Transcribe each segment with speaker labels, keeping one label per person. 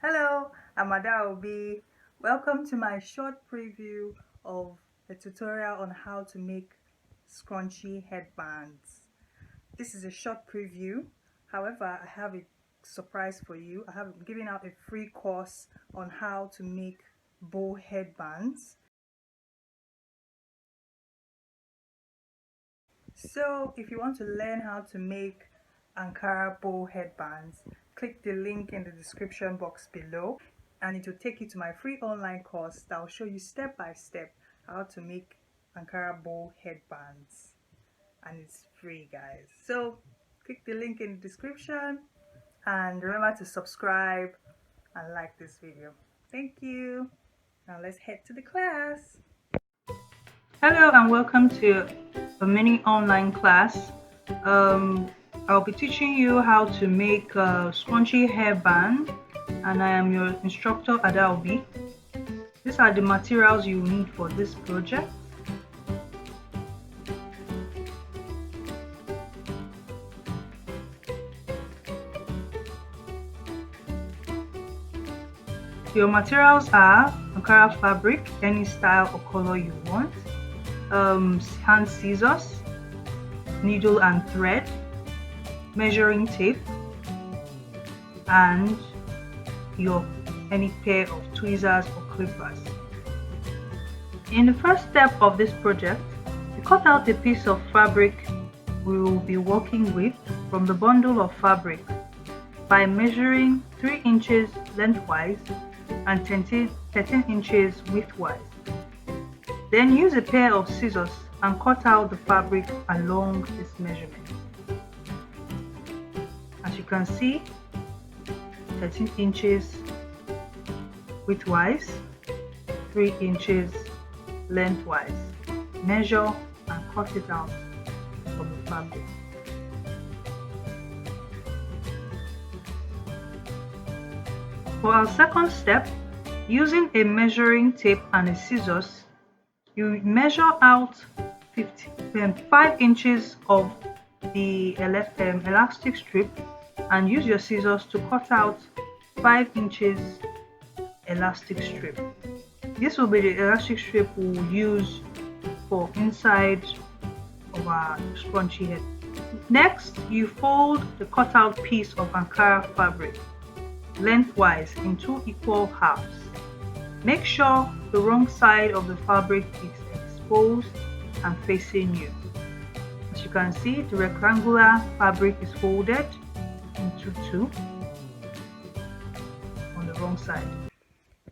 Speaker 1: Hello, I'm Obi. Welcome to my short preview of a tutorial on how to make scrunchy headbands. This is a short preview. However, I have a surprise for you. I have given out a free course on how to make bow headbands. So if you want to learn how to make Ankara bow headbands, click the link in the description box below and it will take you to my free online course that will show you step by step how to make Ankara bow headbands, and it's free, guys. So click the link in the description and remember to subscribe and like this video. Thank you. Now let's head to the class. Hello and welcome to a mini online class. I'll be teaching you how to make a scrunchy hairband, and I am your instructor Obi. These are the materials you need for this project. Your materials are Ankara Fabric, any style or color you want, hand scissors, needle and thread, measuring tape, and your any pair of tweezers or clippers. In the first step of this project, you cut out a piece of fabric we will be working with from the bundle of fabric by measuring 3 inches lengthwise and 13 inches widthwise. Then use a pair of scissors and cut out the fabric along this measurement. As you can see, 13 inches widthwise, 3 inches lengthwise. Measure and cut it out from the fabric. For our second step, using a measuring tape and a scissors, you measure out 5 inches of the elastic strip and use your scissors to cut out 5 inches elastic strip. This will be the elastic strip we will use for inside of our scrunchy head. Next, you fold the cutout piece of Ankara fabric lengthwise in 2 equal halves. Make sure the wrong side of the fabric is exposed and facing you. As you can see, the rectangular fabric is folded into 2 on the wrong side.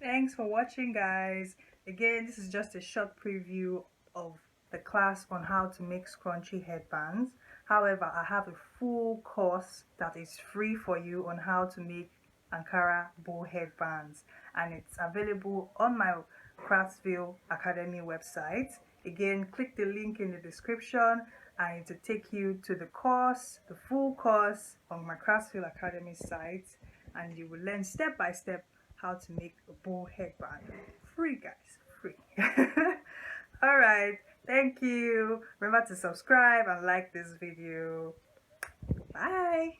Speaker 1: Thanks for watching, guys. Again, this is just a short preview of the class on how to make scrunchy headbands. However, I have a full course that is free for you on how to make Ankara bow headbands, and it's available on my Craftsville Academy website. Again, click the link in the description and it will take you to the course, the full course on my Craftsville Academy site, and you will learn step by step how to make a bow headband. Free, guys, free. All right, thank you. Remember to subscribe and like this video. Bye.